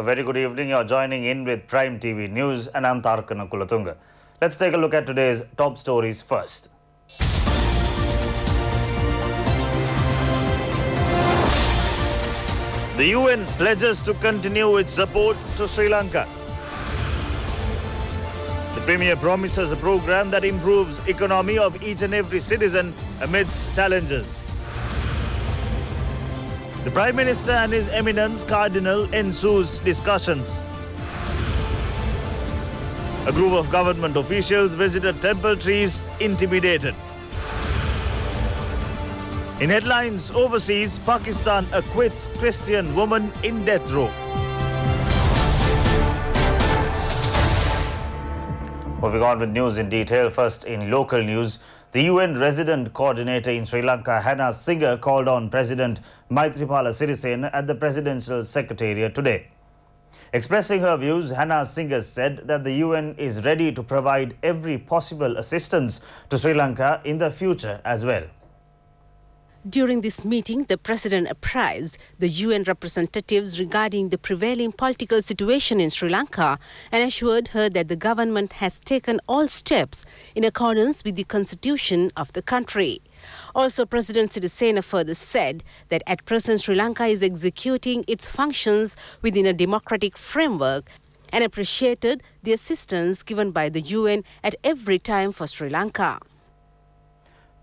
very good evening. You're joining in with Prime TV News and I'm Tarkana Kulatunga. Let's take a look at today's top stories first. The UN pledges to continue its support to Sri Lanka. The Premier promises a program that improves economy of each and every citizen amidst challenges. The Prime Minister and His Eminence Cardinal ensues discussions. A group of government officials visited temple trees intimidated. In headlines overseas, Pakistan acquits Christian woman in death row. Moving on with news in detail. First, in local news, the UN resident coordinator in Sri Lanka, Hannah Singer, called on President Maithripala Sirisena at the presidential secretariat today. Expressing her views, Hannah Singer said that the UN is ready to provide every possible assistance to Sri Lanka in the future as well. During this meeting, the President apprised the UN representatives regarding the prevailing political situation in Sri Lanka and assured her that the government has taken all steps in accordance with the constitution of the country. Also, President Sirisena further said that at present Sri Lanka is executing its functions within a democratic framework and appreciated the assistance given by the UN at every time for Sri Lanka.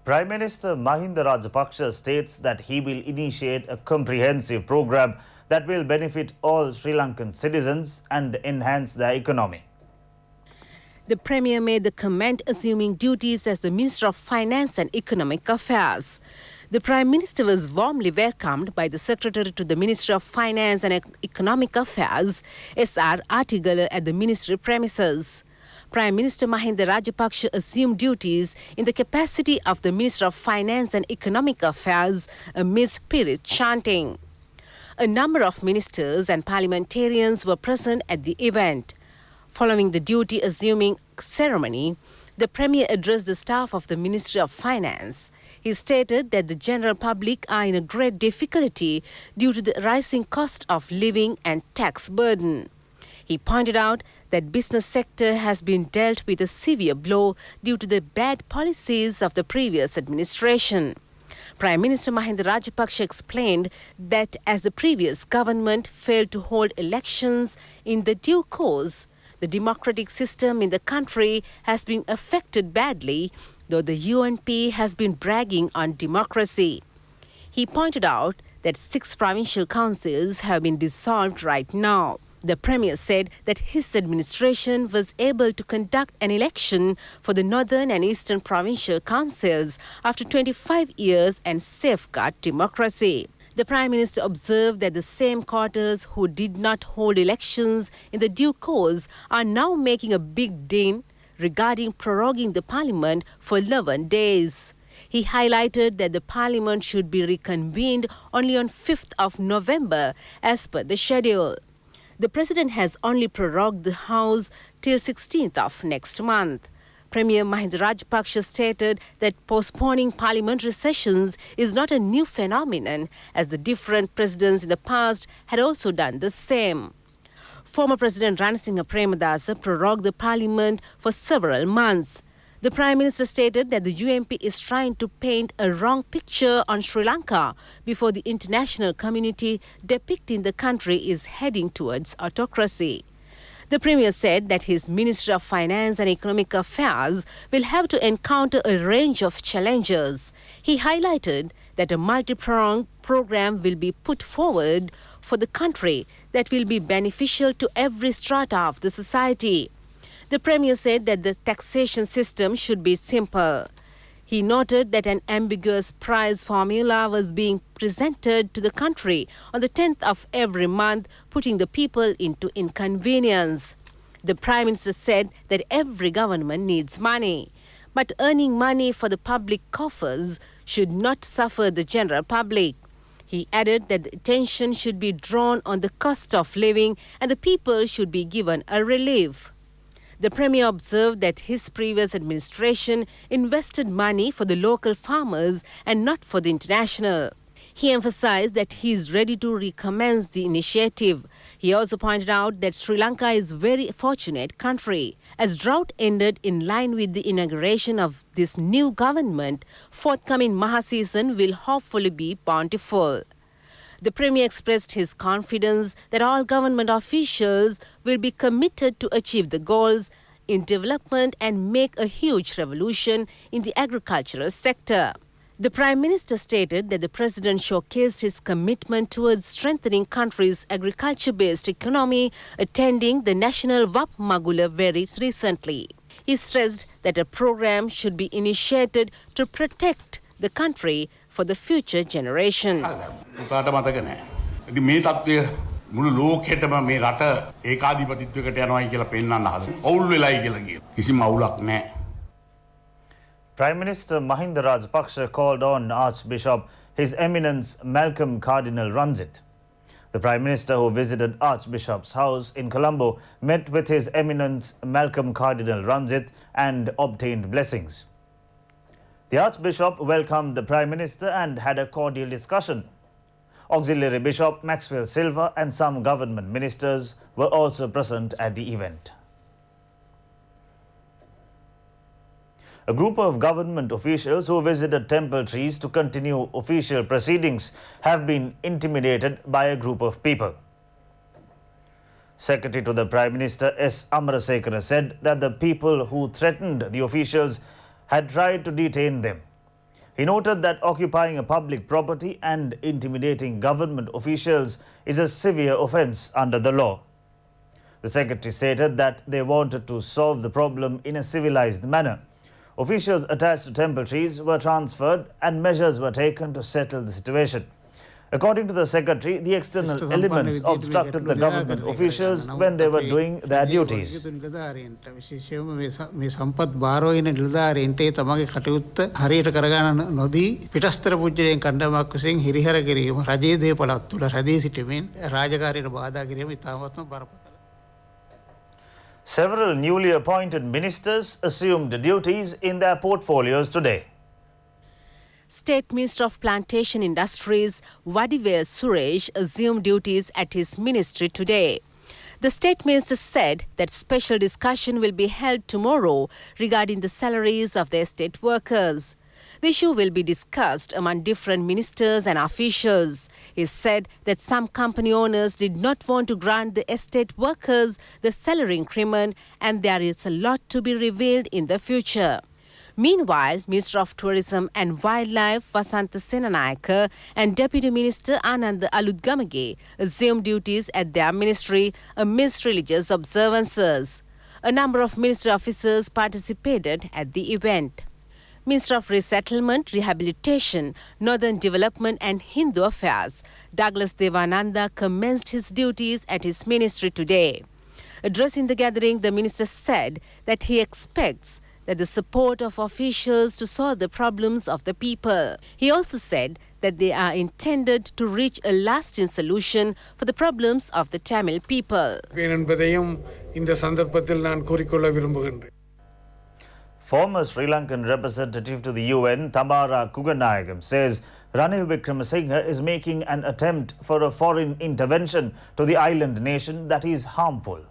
Prime Minister Mahinda Rajapaksa states that he will initiate a comprehensive program that will benefit all Sri Lankan citizens and enhance their economy. The Premier made the comment assuming duties as the Minister of Finance and Economic Affairs. The Prime Minister was warmly welcomed by the Secretary to the Ministry of Finance and Economic Affairs, S.R. Artigala, at the ministry premises. Prime Minister Mahinda Rajapaksa assumed duties in the capacity of the Minister of Finance and Economic Affairs amid spirit chanting. A number of ministers and parliamentarians were present at the event. Following the duty assuming ceremony, the Premier addressed the staff of the Ministry of Finance. He stated that the general public are in a great difficulty due to the rising cost of living and tax burden. He pointed out that business sector has been dealt with a severe blow due to the bad policies of the previous administration. Prime Minister Mahinda Rajapaksa explained that as the previous government failed to hold elections in the due course, the democratic system in the country has been affected badly, though the UNP has been bragging on democracy. He pointed out that 6 provincial councils have been dissolved right now. The Premier said that his administration was able to conduct an election for the Northern and Eastern Provincial Councils after 25 years and safeguard democracy. The Prime Minister observed that the same quarters who did not hold elections in the due course are now making a big din regarding proroguing the Parliament for 11 days. He highlighted that the Parliament should be reconvened only on 5th of November as per the schedule. The President has only prorogued the House till 16th of next month. Premier Mahinda Rajapaksa stated that postponing parliamentary sessions is not a new phenomenon, as the different presidents in the past had also done the same. Former President Ranasinghe Premadasa prorogued the parliament for several months. The Prime Minister stated that the UNP is trying to paint a wrong picture on Sri Lanka before the international community, depicting the country is heading towards autocracy. The Premier said that his Ministry of Finance and Economic Affairs will have to encounter a range of challenges. He highlighted that a multi-pronged program will be put forward for the country that will be beneficial to every strata of the society. The Premier said that the taxation system should be simple. He noted that an ambiguous price formula was being presented to the country on the 10th of every month, putting the people into inconvenience. The Prime Minister said that every government needs money, but earning money for the public coffers should not suffer the general public. He added that the attention should be drawn on the cost of living and the people should be given a relief. The Premier observed that his previous administration invested money for the local farmers and not for the international. He emphasized that he is ready to recommence the initiative. He also pointed out that Sri Lanka is a very fortunate country. As drought ended in line with the inauguration of this new government, forthcoming Maha season will hopefully be bountiful. The Premier expressed his confidence that all government officials will be committed to achieve the goals in development and make a huge revolution in the agricultural sector. The Prime Minister stated that the President showcased his commitment towards strengthening country's agriculture-based economy, attending the National Wap Magula very recently. He stressed that a program should be initiated to protect the country for the future generation. මුළු ලෝකෙටම මේ රට ඒකාධිපතිත්වයකට යනවායි කියලා පෙන්වන්න හදනවා. අවුල් වෙලායි කියලා කියන. කිසිම අවුලක් නැහැ. Prime Minister Mahinda Rajapaksa called on Archbishop His Eminence Malcolm Cardinal Ranjit. The Prime Minister, who visited Archbishop's house in Colombo, met with His Eminence Malcolm Cardinal Ranjit and obtained blessings. The Archbishop welcomed the Prime Minister and had a cordial discussion. Auxiliary Bishop Maxwell Silva and some government ministers were also present at the event. A group of government officials who visited temple trees to continue official proceedings have been intimidated by a group of people. Secretary to the Prime Minister S. Amarasekara said that the people who threatened the officials had tried to detain them. He noted that occupying a public property and intimidating government officials is a severe offence under the law. The Secretary stated that they wanted to solve the problem in a civilized manner. Officials attached to temple trees were transferred and measures were taken to settle the situation. According to the Secretary, the external elements obstructed the government officials when they were doing their duties. Several newly appointed ministers assumed duties in their portfolios today. State Minister of Plantation Industries Vadivel Suresh assumed duties at his ministry today. The State Minister said that special discussion will be held tomorrow regarding the salaries of the estate workers. The issue will be discussed among different ministers and officials. He said that some company owners did not want to grant the estate workers the salary increment and there is a lot to be revealed in the future. Meanwhile, Minister of Tourism and Wildlife Vasantha Senanayaka and Deputy Minister Ananda Aludgamage assumed duties at their ministry amidst religious observances. A number of ministry officers participated at the event. Minister of Resettlement, Rehabilitation, Northern Development and Hindu Affairs, Douglas Devananda commenced his duties at his ministry today. Addressing the gathering, the minister said that he expects that the support of officials to solve the problems of the people. He also said that they are intended to reach a lasting solution for the problems of the Tamil people. Former Sri Lankan representative to the UN, Tamara Kuganayagam, says Ranil Wickremesinghe is making an attempt for a foreign intervention to the island nation that is harmful.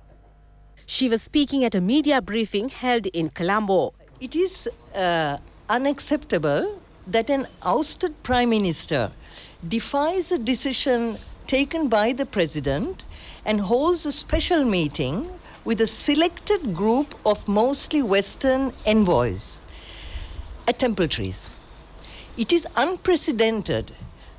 She was speaking at a media briefing held in Colombo. It is unacceptable that an ousted Prime Minister defies a decision taken by the President and holds a special meeting with a selected group of mostly Western envoys at temple trees. It is unprecedented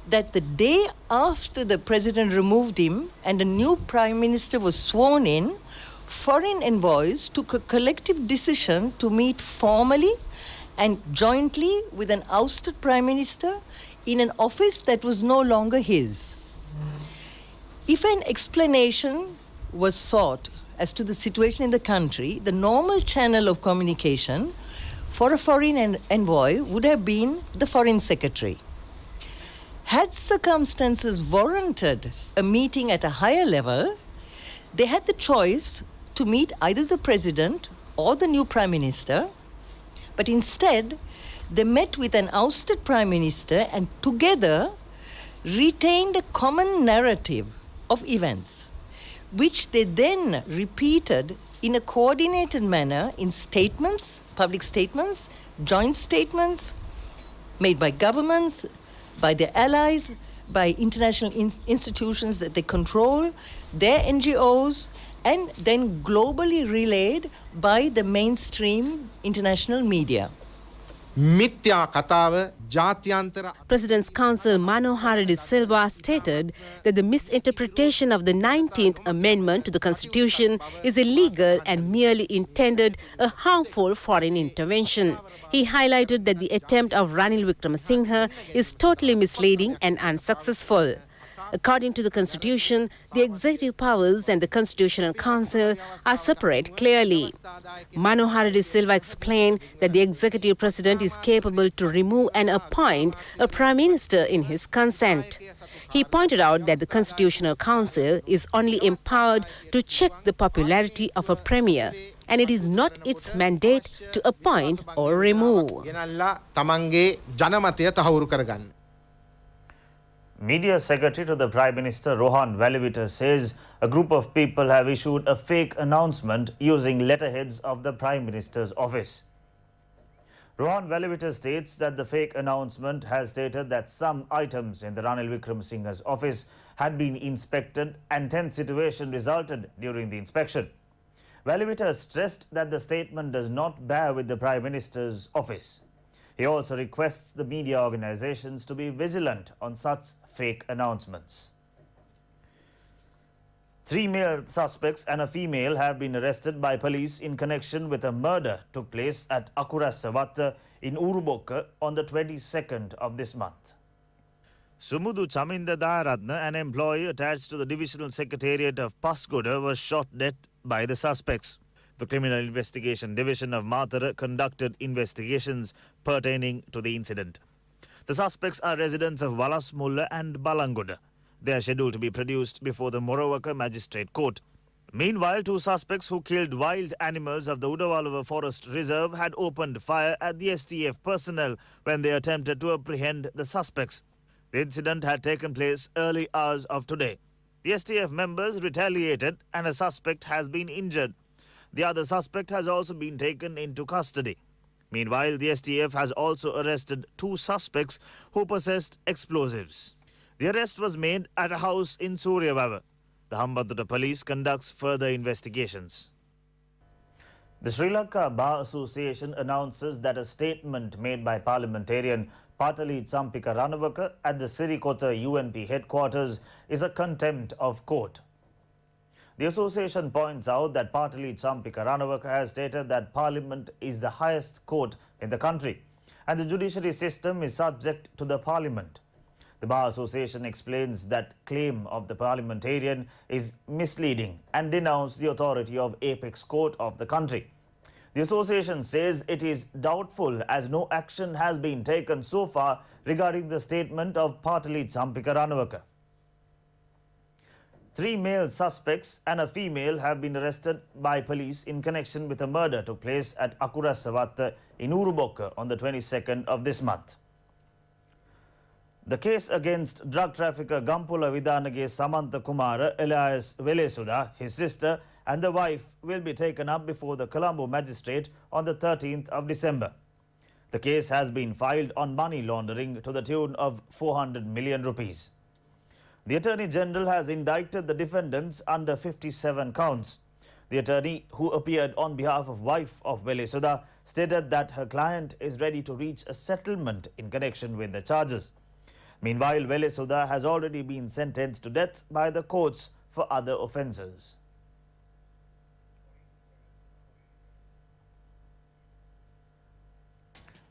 that the day after the President removed him and a new Prime Minister was sworn in, foreign envoys took a collective decision to meet formally and jointly with an ousted Prime Minister in an office that was no longer his. If an explanation was sought as to the situation in the country, the normal channel of communication for a foreign envoy would have been the Foreign Secretary. Had circumstances warranted a meeting at a higher level, they had the choice to meet either the President or the new Prime Minister, but instead they met with an ousted Prime Minister and together retained a common narrative of events, which they then repeated in a coordinated manner in statements, public statements, joint statements made by governments, by their allies, by international institutions that they control, their NGOs, and then globally relayed by the mainstream international media. මිත්‍යා කතාව ජාත්‍යන්තර President's counsel Manohara De Silva stated that the misinterpretation of the 19th Amendment to the Constitution is illegal and merely intended a harmful foreign intervention. He highlighted that the attempt of Ranil Wickremesinghe is totally misleading and unsuccessful. According to the Constitution, the executive powers and the Constitutional Council are separate clearly. Manohara De Silva explained that the executive president is capable to remove and appoint a prime minister in his consent. He pointed out that the Constitutional Council is only empowered to check the popularity of a premier, and it is not its mandate to appoint or remove. ගෙනල්ලා තමන්ගේ ජනමතය තහවුරු කරගන්න. Media Secretary to the Prime Minister Rohan Valivita says a group of people have issued a fake announcement using letterheads of the Prime Minister's office. Rohan Valivita states that the fake announcement has stated that some items in the Ranil Wickremesinghe's office had been inspected and tense situation resulted during the inspection. Valivita stressed that the statement does not bear with the Prime Minister's office. He also requests the media organizations to be vigilant on such fake announcements. 3 male suspects and a female have been arrested by police in connection with a murder took place at Akurasavatta in Urubokka on the 22nd of this month. Sumudu Chaminda Dayaratna, an employee attached to the Divisional Secretariat of Pasgoda, was shot dead by the suspects. The Criminal Investigation Division of Matara conducted investigations pertaining to the incident. The suspects are residents of Walasmulla and Balangoda. They are scheduled to be produced before the Morawaka Magistrate Court. Meanwhile, 2 suspects who killed wild animals of the Udawalava Forest Reserve had opened fire at the STF personnel when they attempted to apprehend the suspects. The incident had taken place early hours of today. The STF members retaliated and a suspect has been injured. The other suspect has also been taken into custody. Meanwhile, the STF has also arrested 2 suspects who possessed explosives. The arrest was made at a house in Suryavava. The Hambantota police conducts further investigations. The Sri Lanka Bar Association announces that a statement made by parliamentarian Patali Champika Ranawaka at the Sirikota UNP headquarters is a contempt of court. The association points out that Patali Champika Ranawaka has stated that Parliament is the highest court in the country and the judiciary system is subject to the Parliament. The Bar Association explains that claim of the parliamentarian is misleading and denounced the authority of Apex Court of the country. The association says it is doubtful as no action has been taken so far regarding the statement of Patali Champika Ranawaka. 3 male suspects and a female have been arrested by police in connection with a murder took place at Akurasavatta in Urubokka on the 22nd of this month. The case against drug trafficker Gampula Vidanage Samantha Kumara alias Velesuda, his sister and the wife will be taken up before the Colombo magistrate on the 13th of December. The case has been filed on money laundering to the tune of 400 million rupees. The Attorney General has indicted the defendants under 57 counts. The attorney, who appeared on behalf of wife of Velesuda, stated that her client is ready to reach a settlement in connection with the charges. Meanwhile, Velesuda has already been sentenced to death by the courts for other offences.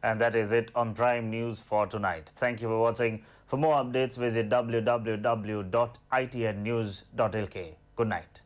And that is it on Prime News for tonight. Thank you for watching. For more updates, visit www.itnnews.lk. Good night.